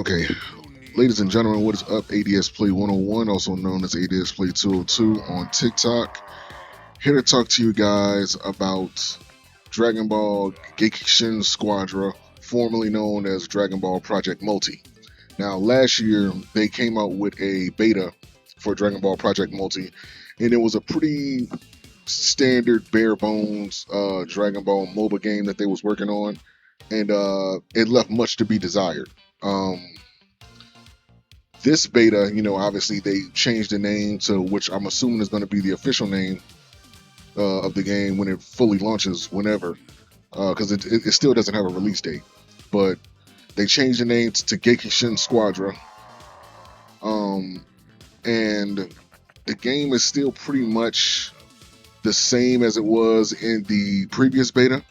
Okay, ladies and gentlemen, what is up? ADS Play 101, also known as ADS Play 202 on TikTok. Here to talk to you guys about Dragon Ball Gekishin Squadra, formerly known as Dragon Ball Project Multi. Now, last year they came out with a beta for Dragon Ball Project Multi, and it was a pretty standard bare bones Dragon Ball MOBA game that they was working on, and it left much to be desired. Um, this beta, obviously they changed the name to which I'm assuming is going to be the official name of the game when it fully launches, whenever, because it still doesn't have a release date. But they changed the name to Gekishin Squadra, um, and the game is still pretty much the same as it was in the previous beta,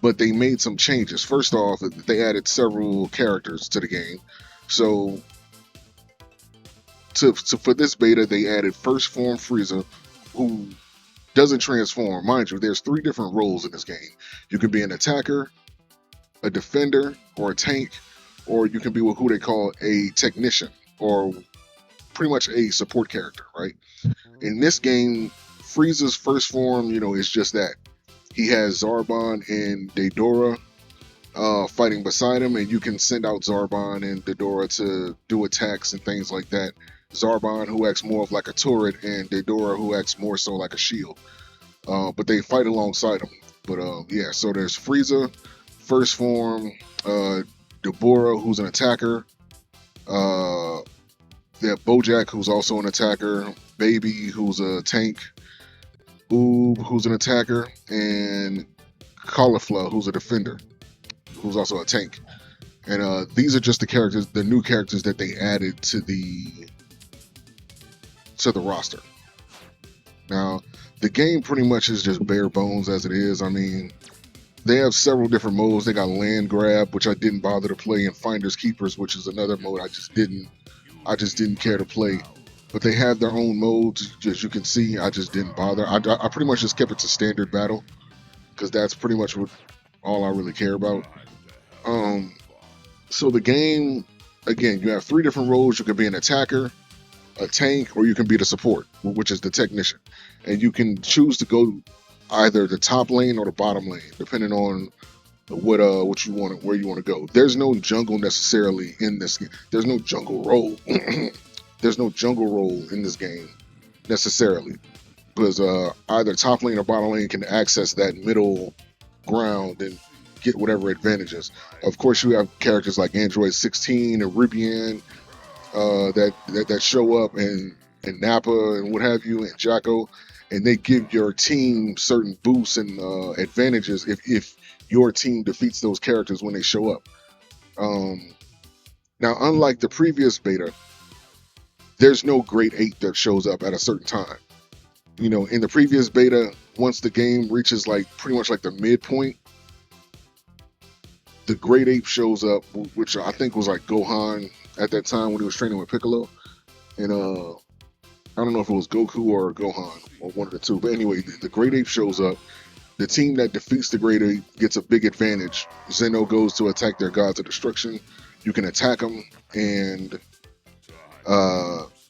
but they made some changes. First off, they added several characters to the game. So for this beta, they added First Form Frieza, who doesn't transform. Mind you, there's three different roles in this game. You can be an attacker, a defender, or a tank, or you can be who they call a technician, or pretty much a support character, right? In this game, Frieza's first form, is just that. He has Zarbon and Daedora fighting beside him, and you can send out Zarbon and Daedora to do attacks and things like that. Zarbon, who acts more of like a turret, and Daedora, who acts more so like a shield. But they fight alongside him. But yeah, so there's Frieza, first form, Deborah, who's an attacker. They have Bojack, who's also an attacker. Baby, who's a tank. Oob, who's an attacker. And Caulifla, who's a defender, who's also a tank. And these are just the new characters that they added to the roster. Now, the game pretty much is just bare bones as it is. I mean, they have several different modes. They got land grab, which I didn't bother to play, and finders keepers, which is another mode I just didn't care to play. But they have their own modes, as you can see. I just didn't bother. I pretty much just kept it to standard battle, because that's pretty much all I really care about. So the game, again, you have three different roles. You can be an attacker, a tank, or you can be the support, which is the technician. And you can choose to go either the top lane or the bottom lane, depending on what you want, where you want to go. There's no jungle necessarily in this game. There's no jungle role. There's no jungle role in this game necessarily, because either top lane or bottom lane can access that middle ground and get whatever advantages. Of course, you have characters like Android 16 and Ribian that show up, and Nappa and what have you, and Jacko, and they give your team certain boosts and advantages if your team defeats those characters when they show up. Now, unlike the previous beta, there's no Great Ape that shows up at a certain time. In the previous beta, once the game reaches like pretty much like the midpoint, the Great Ape shows up, which I think was like Gohan at that time when he was training with Piccolo. And I don't know if it was Goku or Gohan or one of the two. But anyway, the Great Ape shows up. The team that defeats the Great Ape gets a big advantage. Zeno goes to attack their gods of destruction. You can attack them, and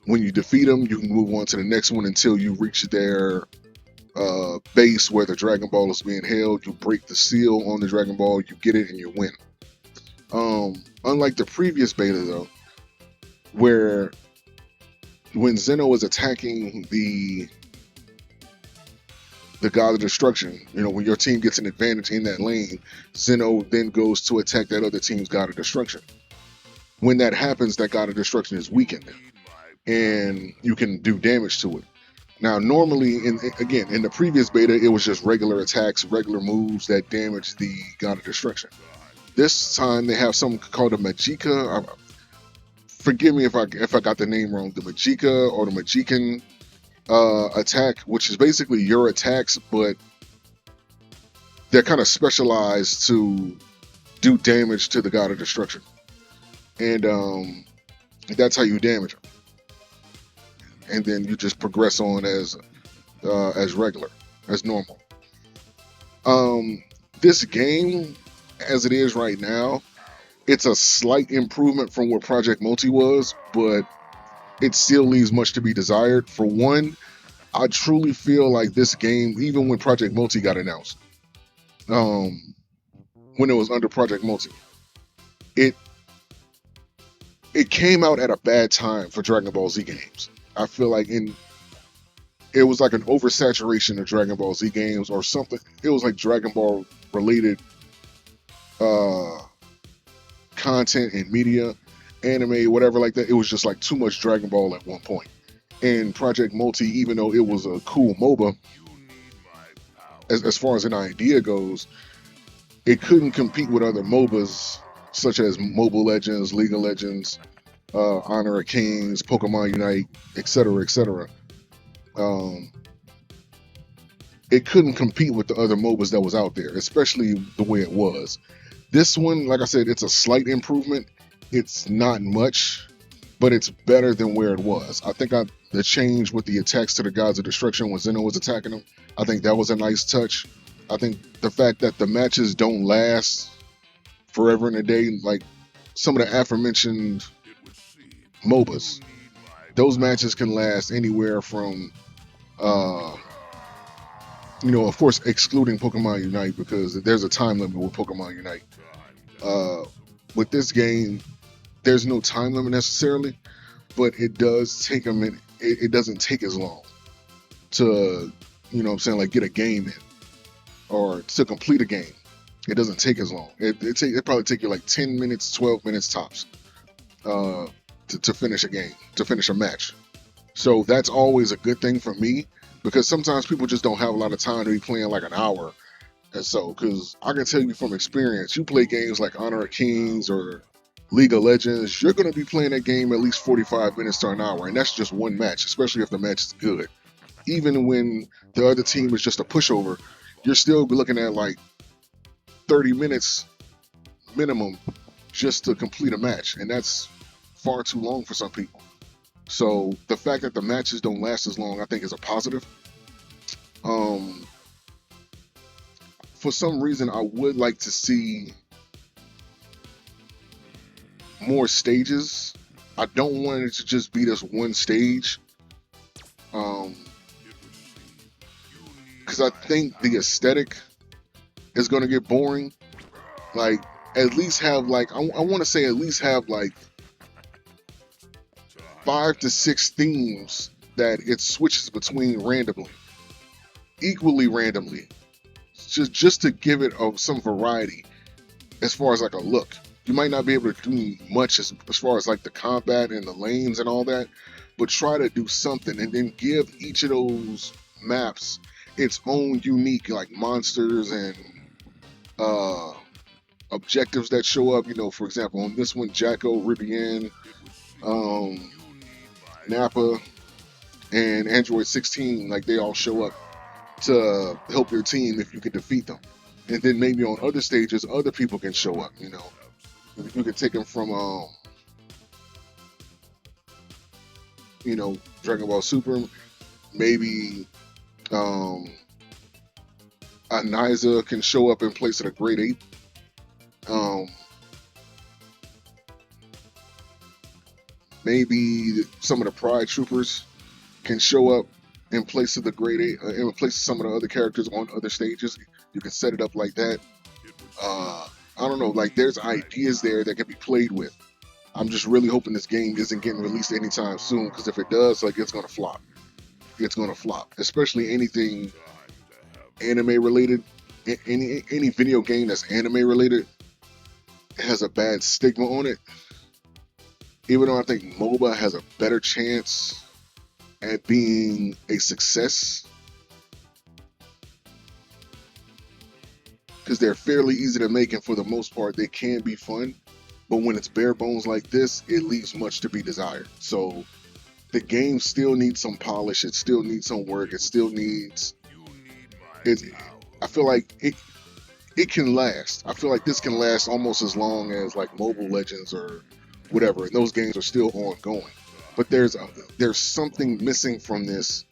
when you defeat them, you can move on to the next one until you reach their base where the Dragon Ball is being held. You break the seal on the Dragon Ball, you get it, and you win. Unlike the previous beta, though, where when Zeno is attacking the God of Destruction, when your team gets an advantage in that lane, Zeno then goes to attack that other team's God of Destruction. When that happens, that God of Destruction is weakened, and you can do damage to it. Now, normally, in the previous beta, it was just regular attacks, regular moves that damage the God of Destruction. This time, they have something called a Magika. Forgive me if I got the name wrong. The Magika or the Magikan attack, which is basically your attacks, but they're kind of specialized to do damage to the God of Destruction, and that's how you damage them. And then you just progress on as regular, as normal. This game, as it is right now, It's a slight improvement from what Project Multi was, but it still leaves much to be desired. For one, I truly feel like this game, even when Project Multi got announced, um, when it was under Project Multi, it it came out at a bad time for Dragon Ball Z games. I feel like it was like an oversaturation of Dragon Ball Z games or something. It was like Dragon Ball related uh, content and media, anime, whatever like that. It was just like too much Dragon Ball at one point. And Project Multi, even though it was a cool MOBA, as far as an idea goes, it couldn't compete with other MOBAs such as Mobile Legends, League of Legends, Honor of Kings, Pokemon Unite, etc., etc. Um, it couldn't compete with the other MOBAs that was out there, especially the way it was. This one, like I said, it's a slight improvement. It's not much, but it's better than where it was. I think the change with the attacks to the Gods of Destruction when Zeno was attacking them, I think that was a nice touch. I think the fact that the matches don't last forever and a day, like some of the aforementioned MOBAs, those matches can last anywhere from, uh, of course, excluding Pokemon Unite because there's a time limit with Pokemon Unite. Uh, with this game, there's no time limit necessarily, but it does take a minute. It doesn't take as long to, like get a game in or to complete a game. It doesn't take as long. It probably take you like 10 minutes, 12 minutes tops to finish a game, to finish a match. So that's always a good thing for me because sometimes people just don't have a lot of time to be playing like an hour. And so, because I can tell you from experience, you play games like Honor of Kings or League of Legends, you're going to be playing that game at least 45 minutes to an hour, and that's just one match, especially if the match is good. Even when the other team is just a pushover, you're still looking at like 30 minutes minimum just to complete a match, and that's far too long for some people. So the fact that the matches don't last as long, I think, is a positive. For some reason, I would like to see more stages. I don't want it to just be this one stage. Because I think the aesthetic is going to get boring. Like, at least have like, I want to say at least have like 5 to 6 themes that it switches between randomly, equally randomly, just to give it some variety as far as like a look. You might not be able to do much as far as like the combat and the lanes and all that, but try to do something and then give each of those maps its own unique like monsters and objectives that show up. For example, on this one, Jacko, Rivian, Nappa, and Android 16, like they all show up to help your team if you can defeat them. And then maybe on other stages, other people can show up. You can take them from, Dragon Ball Super. Maybe a Nyza can show up in place of the Great Ape. Maybe some of the Pride Troopers can show up in place of the Great Ape, in place of some of the other characters on other stages. You can set it up like that. I don't know, like there's ideas there that can be played with. I'm just really hoping this game isn't getting released anytime soon, because if it does, like it's gonna flop. It's gonna flop, especially anything anime related. Any video game that's anime related has a bad stigma on it. Even though I think MOBA has a better chance at being a success, because they're fairly easy to make and for the most part they can be fun, but when it's bare bones like this, it leaves much to be desired. So the game still needs some polish, it still needs some work, it still needs it. I feel like it can last. I feel like this can last almost as long as like Mobile Legends or whatever, and those games are still ongoing. But there's something missing from this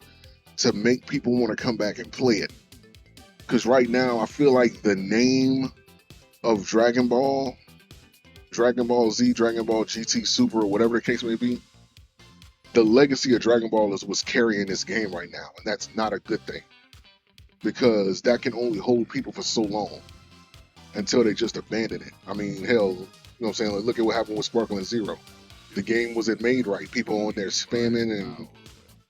to make people want to come back and play it. Because right now, I feel like the name of Dragon Ball Dragon Ball Z, Dragon Ball GT Super, or whatever the case may be, the legacy of Dragon Ball is what's carrying this game right now, and that's not a good thing, because that can only hold people for so long until they just abandon it. I mean, hell, you know what I'm saying? Like, look at what happened with Sparkling Zero. The game wasn't made right. People on there spamming and,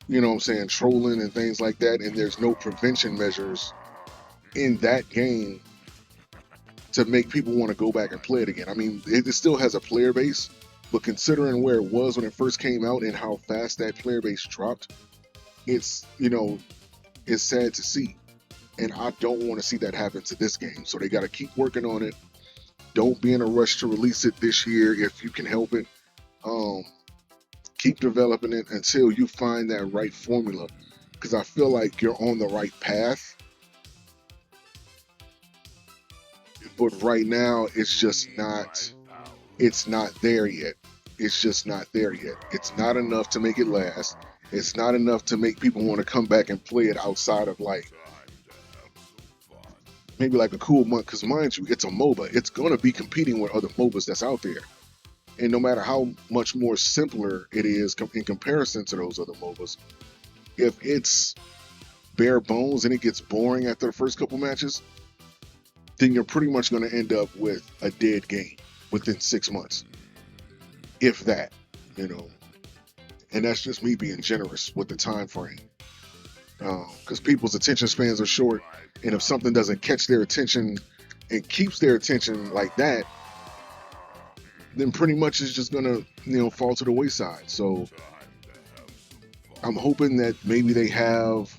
you know what I'm saying, trolling and things like that, and there's no prevention measures in that game to make people want to go back and play it again. I mean, it still has a player base, but considering where it was when it first came out and how fast that player base dropped, it's, you know, it's sad to see. And I don't want to see that happen to this game. So they got to keep working on it. Don't be in a rush to release it this year if you can help it. Keep developing it until you find that right formula, because I feel like you're on the right path. But right now, it's just not, it's not there yet. It's just not there yet. It's not enough to make it last. It's not enough to make people want to come back and play it outside of like, maybe like a cool month, because mind you, it's a MOBA. It's going to be competing with other MOBAs that's out there. And no matter how much more simpler it is in comparison to those other MOBAs, if it's bare bones and it gets boring after the first couple matches, then you're pretty much going to end up with a dead game within 6 months, if that, you know. And that's just me being generous with the time frame, because people's attention spans are short, and if something doesn't catch their attention and keeps their attention like that, then pretty much it's just gonna, you know, fall to the wayside. So I'm hoping that maybe they have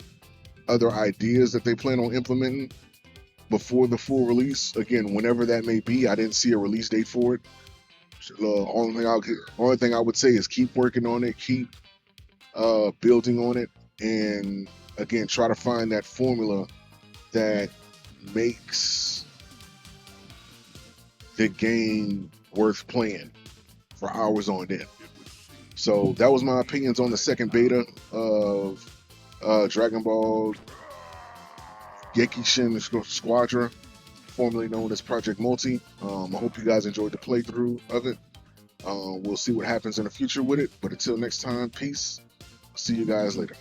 other ideas that they plan on implementing before the full release. Again, whenever that may be, I didn't see a release date for it. Only thing I would say is keep working on it, keep building on it, and again, try to find that formula that makes the game worth playing for hours on end. So that was my opinions on the second beta of Dragon Ball Gekishin SQU4DRA, formerly known as Project Multi. I hope you guys enjoyed the playthrough of it. We'll see what happens in the future with it, but until next time, peace. See you guys later.